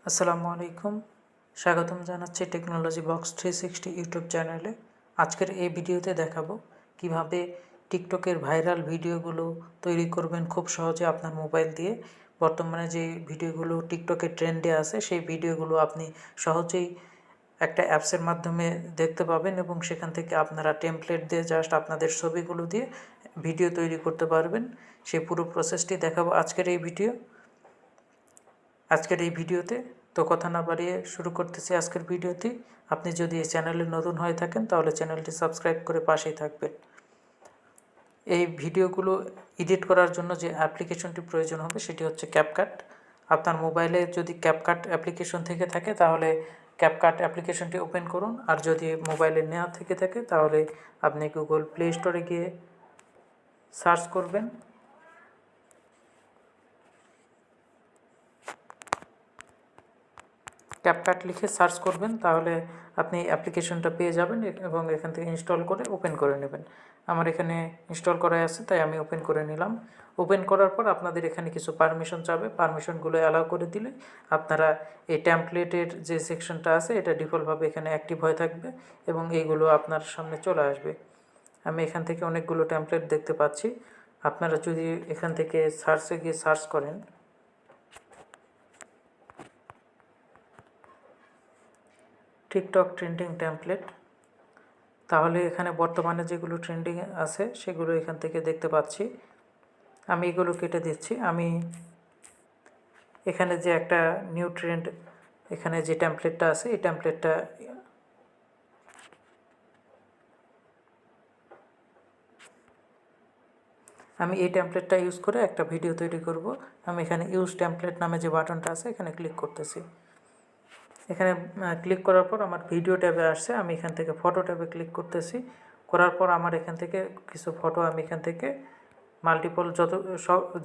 আসসালামু আলাইকুম, স্বাগতম জানাচ্ছি টেকনোলজি বক্স 360 ইউটিউব চ্যানেলে। আজকের এই ভিডিওতে দেখাবো কিভাবে টিকটকের ভাইরাল ভিডিওগুলো তৈরি করবেন খুব সহজে আপনার মোবাইল দিয়ে। বর্তমানে যে ভিডিওগুলো টিকটকে ট্রেন্ডে আছে সেই ভিডিওগুলো আপনি সহজেই একটা অ্যাপসের মাধ্যমে দেখতে পাবেন এবং সেখান থেকে আপনারা টেমপ্লেট দিয়ে জাস্ট আপনাদের ছবিগুলো দিয়ে ভিডিও তৈরি করতে পারবেন। সেই পুরো প্রসেসটি দেখাবো আজকের এই ভিডিওতে। তো কথা না বাড়িয়ে শুরু করতেছি আজকের ভিডিওটি। আপনি যদি এই চ্যানেলে নতুন হয়ে থাকেন তাহলে চ্যানেলটি সাবস্ক্রাইব করে পাশেই থাকবেন। এই ভিডিওগুলো এডিট করার জন্য যে অ্যাপ্লিকেশনটি প্রয়োজন হবে সেটি হচ্ছে ক্যাপকাট। আপনার মোবাইলে যদি ক্যাপকাট অ্যাপ্লিকেশন থেকে থাকে তাহলে ক্যাপকাট অ্যাপ্লিকেশনটি ওপেন করুন, আর যদি মোবাইলে নেওয়া থেকে থাকে তাহলে আপনি গুগল প্লে স্টোরে গিয়ে সার্চ করবেন ক্যাপকাট লিখে সার্চ করবেন, তাহলে আপনি অ্যাপ্লিকেশনটা পেয়ে যাবেন এবং এখান থেকে ইনস্টল করে ওপেন করে নেবেন। আমার এখানে ইনস্টল করা আছে তাই আমি ওপেন করে নিলাম। ওপেন করার পর আপনাদের এখানে কিছু পারমিশন চাবে, পারমিশনগুলো অ্যালাউ করে দিলে আপনারা এই ট্যাম্পলেটের যে সেকশনটা আছে এটা ডিফল্টভাবে এখানে অ্যাক্টিভ হয়ে থাকবে এবং এইগুলো আপনার সামনে চলে আসবে। আমি এখান থেকে অনেকগুলো ট্যাম্পলেট দেখতে পাচ্ছি। আপনারা যদি এখান থেকে সার্চে গিয়ে সার্চ করেন টিকটক ট্রেন্ডিং ট্যাম্পলেট, তাহলে এখানে বর্তমানে যেগুলো ট্রেন্ডিং আছে সেগুলো এখান থেকে দেখতে পাচ্ছি। আমি এগুলো কেটে দিচ্ছি। আমি এখানে যে একটা নিউ ট্রেন্ড এখানে যে ট্যাম্পলেটটা আছে এই ট্যাম্পলেটটা ইউজ করে একটা ভিডিও তৈরি করব। আমি এখানে ইউজ ট্যাম্পলেট নামে যে বাটনটা আছে এখানে ক্লিক করতেছি। এখানে ক্লিক করার পর আমার ভিডিও ট্যাবে আসছে, আমি এখান থেকে ফটো ট্যাবে ক্লিক করতেছি। করার পর আমার এখান থেকে কিছু ফটো আমি এখান থেকে মাল্টিপল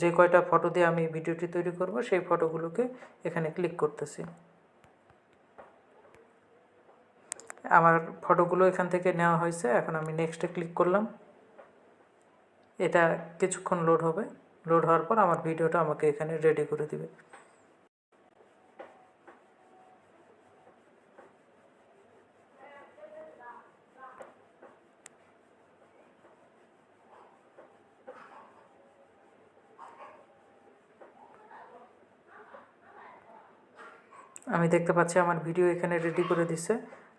যে কয়টা ফটো দিয়ে আমি ভিডিওটি তৈরি করব সেই ফটোগুলোকে এখানে ক্লিক করতেছি। আমার ফটোগুলো এখান থেকে নেওয়া হয়েছে, এখন আমি নেক্সটে ক্লিক করলাম। এটা কিছুক্ষণ লোড হবে। লোড হওয়ার পর আমার ভিডিওটা আমাকে এখানে রেডি করে দিবে। আমি দেখতে পাচ্ছি আমার ভিডিও এখানে রেডি করে দিছে।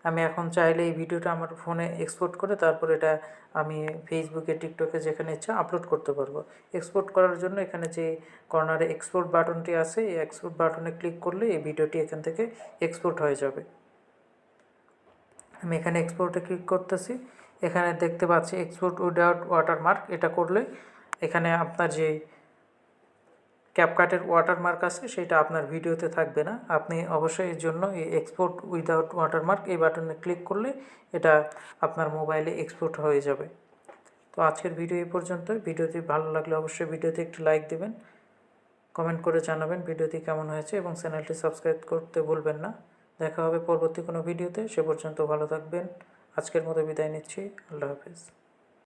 আমি এখন চাইলে এই ভিডিওটা আমার ফোনে এক্সপোর্ট করে তারপর এটা আমি ফেসবুকে, টিকটকে যেখানে ইচ্ছা আপলোড করতে পারবো। এক্সপোর্ট করার জন্য এখানে যে কর্নারে এক্সপোর্ট বাটনটি আছে এই এক্সপোর্ট বাটনে ক্লিক করলে এই ভিডিওটি এখান থেকে এক্সপোর্ট হয়ে যাবে। আমি এখানে এক্সপোর্টে ক্লিক করতেছি। এখানে দেখতে পাচ্ছি এক্সপোর্ট উইদাউট ওয়াটারমার্ক, এটা করলে এখানে আপনার যে ক্যাপকাটের ওয়াটারমার্ক আছে সেটা আপনার ভিডিওতে থাকবে না। আপনি অবশ্যই এর জন্য এই এক্সপোর্ট উইদাউট ওয়াটারমার্ক এই বাটনে ক্লিক করলে এটা আপনার মোবাইলে এক্সপোর্ট হয়ে যাবে। তো আজকের ভিডিও এই পর্যন্তই। ভিডিওটি ভালো লাগলে অবশ্যই ভিডিওতে একটি লাইক দেবেন, কমেন্ট করে জানাবেন ভিডিওটি কেমন হয়েছে এবং চ্যানেলটি সাবস্ক্রাইব করতে ভুলবেন না। দেখা হবে পরবর্তী কোনো ভিডিওতে। সে পর্যন্ত ভালো থাকবেন। আজকের মতো বিদায় নিচ্ছি। আল্লাহ হাফেজ।